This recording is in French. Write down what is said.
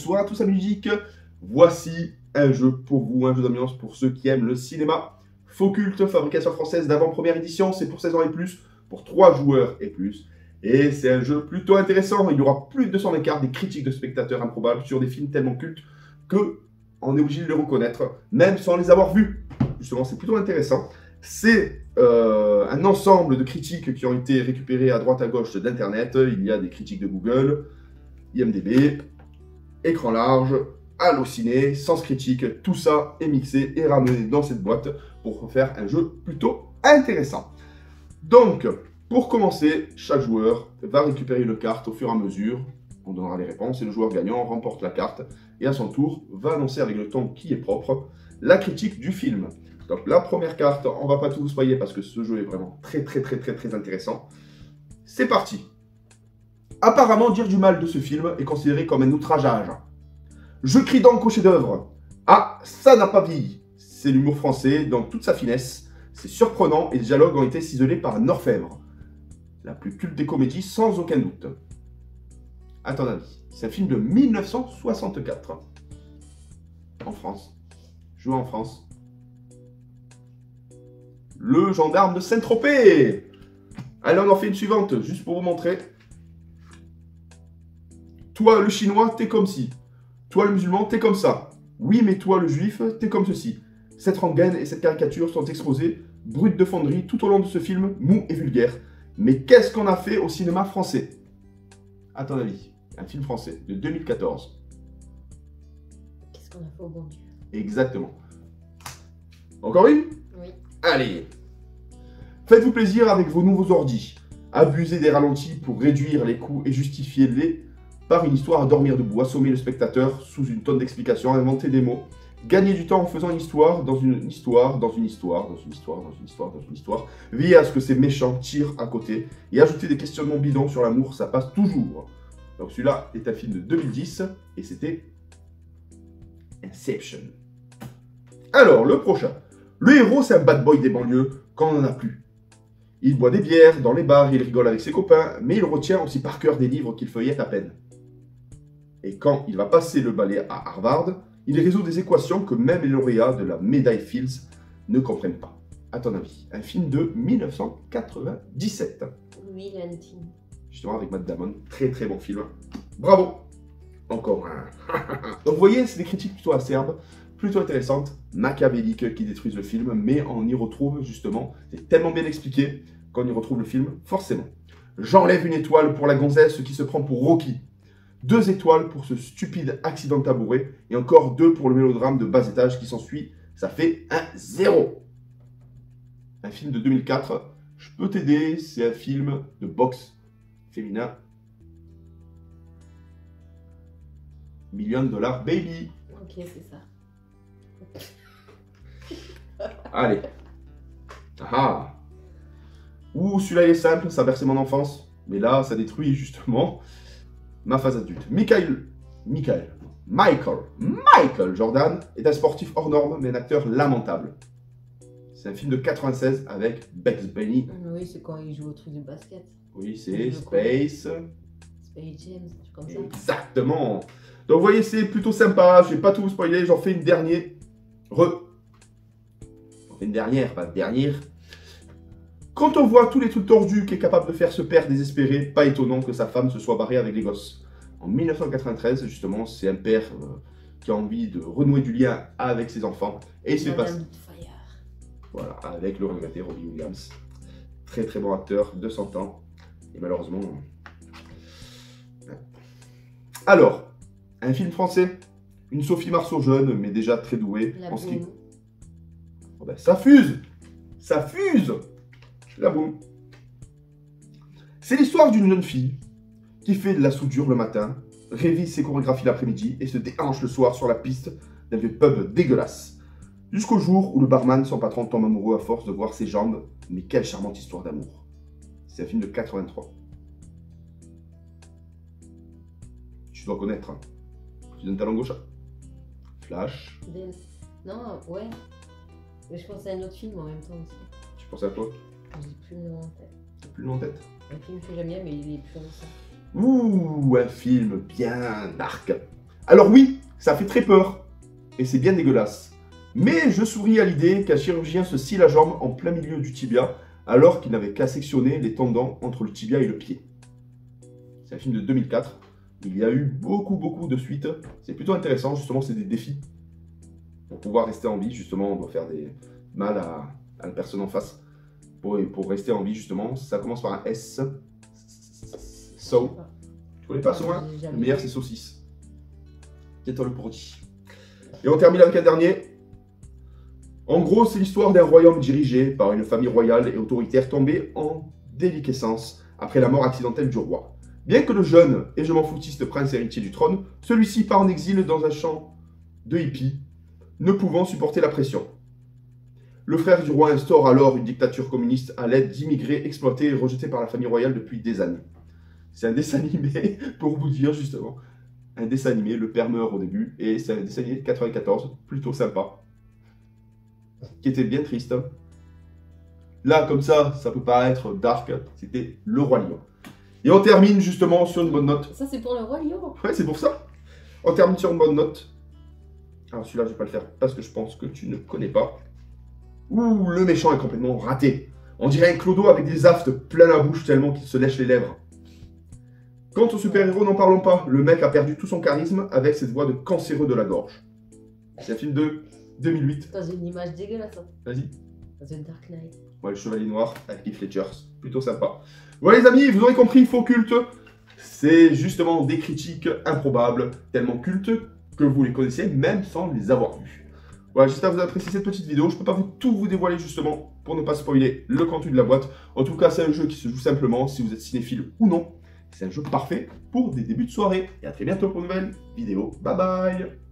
bonsoir à tous à musique. Voici un jeu pour vous, un jeu d'ambiance pour ceux qui aiment le cinéma. Faux culte, fabrication française d'avant-première édition, c'est pour 16 ans et plus, pour 3 joueurs et plus. Et c'est un jeu plutôt intéressant, il y aura plus de 200 écarts, des critiques de spectateurs improbables sur des films tellement cultes que on est obligé de les reconnaître, même sans les avoir vus. Justement, c'est plutôt intéressant. C'est un ensemble de critiques qui ont été récupérées à droite à gauche d'internet. Il y a des critiques de Google, IMDb, écran large, Allociné, Sens Critique, tout ça est mixé et ramené dans cette boîte pour faire un jeu plutôt intéressant. Donc, pour commencer, chaque joueur va récupérer une carte au fur et à mesure. On donnera les réponses et le joueur gagnant remporte la carte et à son tour va annoncer avec le ton qui est propre la critique du film. Donc la première carte, on va pas tout vous spoiler parce que ce jeu est vraiment très intéressant. C'est parti. Apparemment, dire du mal de ce film est considéré comme un outrageage. Je crie donc au chef-d'œuvre. Ah, ça n'a pas vieilli. C'est l'humour français dans toute sa finesse. C'est surprenant et les dialogues ont été ciselés par un orfèvre. La plus culte des comédies, sans aucun doute. À ton avis, c'est un film de 1964. En France. Joué en France. Le gendarme de Saint-Tropez. Allez, on en fait une suivante, juste pour vous montrer. Toi, le chinois, t'es comme ci. Toi, le musulman, t'es comme ça. Oui, mais toi, le juif, t'es comme ceci. Cette rengaine et cette caricature sont exposées, brutes de fonderie, tout au long de ce film, mou et vulgaire. Mais qu'est-ce qu'on a fait au cinéma français? À ton avis, un film français de 2014. Qu'est-ce qu'on a fait au bon Dieu? Exactement. Encore une? Oui. Allez. Faites-vous plaisir avec vos nouveaux ordis. Abusez des ralentis pour réduire les coûts et justifiez-les par une histoire à dormir debout. Assommer le spectateur sous une tonne d'explications, inventer des mots. Gagner du temps en faisant une histoire, dans une histoire, dans une histoire, dans une histoire, dans une histoire, dans une histoire. Veillez à ce que ces méchants tirent à côté. Et ajouter des questionnements bidons sur l'amour, ça passe toujours. Donc celui-là est un film de 2010 et c'était Inception. Alors, le prochain. Le héros, c'est un bad boy des banlieues quand on n'en a plus. Il boit des bières dans les bars, il rigole avec ses copains, mais il retient aussi par cœur des livres qu'il feuillette à peine. Et quand il va passer le balai à Harvard, il résout des équations que même les lauréats de la médaille Fields ne comprennent pas. À ton avis, un film de 1997. Louis Lantine. Justement avec Matt Damon, très bon film. Bravo. Encore un. Donc vous voyez, c'est des critiques plutôt acerbes, plutôt intéressantes, machiavéliques qui détruisent le film, mais on y retrouve justement, c'est tellement bien expliqué qu'on y retrouve le film, forcément. J'enlève une étoile pour la gonzesse qui se prend pour Rocky. 2 étoiles pour ce stupide accident de tabouret, et encore 2 pour le mélodrame de bas étage qui s'ensuit, ça fait un 0. Un film de 2004, je peux t'aider, c'est un film de boxe féminin. $1 million baby. Ok, c'est ça. Allez. Ah. Ouh, celui-là il est simple, ça a bercé mon enfance. Mais là, ça détruit justement ma phase adulte. Michael Jordan est un sportif hors norme, mais un acteur lamentable. C'est un film de 96 avec Bugs Bunny. Oui, c'est quand il joue au truc de basket. Oui, c'est Space. Space James, un truc comme ça. Exactement. Donc vous voyez, c'est plutôt sympa. Je vais pas tout vous spoiler, j'en fais une dernière. J'en fais une dernière, pas une dernière. Quand on voit tous les trucs tordus qu'est capable de faire ce père désespéré, pas étonnant que sa femme se soit barrée avec les gosses. En 1993, justement, c'est un père qui a envie de renouer du lien avec ses enfants. Et il se passe. Voilà, avec le regretté Robbie Williams. Très bon acteur, 200 ans. Et malheureusement... Alors, un film français. Une Sophie Marceau jeune, mais déjà très douée. La en ski. boum. Oh ben, ça fuse. Ça fuse. La boum. C'est l'histoire d'une jeune fille qui fait de la soudure le matin, révise ses chorégraphies l'après-midi et se déhanche le soir sur la piste d'un vieux pub dégueulasse. Jusqu'au jour où le barman, son patron, tombe amoureux à force de voir ses jambes. Mais quelle charmante histoire d'amour. C'est un film de 83. Tu dois connaître. Hein. Tu donnes ta langue au chat. Flash. Non, ouais. Mais je pensais à un autre film en même temps aussi. Tu penses à quoi? J'ai plus le nom en tête. T'as plus le nom en tête? Un film que j'aime bien, mais il est plus récent. Ouh, un film bien dark. Alors oui, ça fait très peur, et c'est bien dégueulasse. Mais je souris à l'idée qu'un chirurgien se scie la jambe en plein milieu du tibia, alors qu'il n'avait qu'à sectionner les tendons entre le tibia et le pied. C'est un film de 2004. Il y a eu beaucoup de suites. C'est plutôt intéressant, justement, c'est des défis. Pour pouvoir rester en vie, justement, on doit faire des mal à la personne en face. Pour rester en vie, justement, ça commence par un S. So. Tu connais pas ça, hein? Le meilleur, c'est saucisse. Qu'est-ce le produit? Et on termine avec un dernier. En gros, c'est l'histoire d'un royaume dirigé par une famille royale et autoritaire tombée en déliquescence après la mort accidentelle du roi. Bien que le jeune et je m'en foutiste prince héritier du trône, celui-ci part en exil dans un champ de hippies, ne pouvant supporter la pression. Le frère du roi instaure alors une dictature communiste à l'aide d'immigrés exploités et rejetés par la famille royale depuis des années. C'est un dessin animé, pour vous dire justement, un dessin animé, le père meurt au début, et c'est un dessin animé de 94, plutôt sympa, qui était bien triste. Là, comme ça peut paraître dark, c'était Le Roi Lion. Et on termine justement sur une bonne note. Ça, c'est pour Le Roi Lion. Ouais, c'est pour ça. On termine sur une bonne note. Alors celui-là, je vais pas le faire parce que je pense que tu ne connais pas. Ouh, le méchant est complètement raté. On dirait un clodo avec des aftes plein la bouche tellement qu'il se lèche les lèvres. Quant au super-héros, n'en parlons pas. Le mec a perdu tout son charisme avec cette voix de cancéreux de la gorge. C'est un film de 2008. Dans une image dégueulasse. Hein. Vas-y. Dans The Dark Knight. Ouais, le Chevalier Noir avec Heath Ledger. Plutôt sympa. Voilà les amis, vous aurez compris, Faux Culte, c'est justement des critiques improbables, tellement cultes que vous les connaissez même sans les avoir vus. Voilà, j'espère que vous avez apprécié cette petite vidéo. Je ne peux pas tout vous dévoiler justement pour ne pas spoiler le contenu de la boîte. En tout cas, c'est un jeu qui se joue simplement, si vous êtes cinéphile ou non. C'est un jeu parfait pour des débuts de soirée. Et à très bientôt pour une nouvelle vidéo. Bye bye!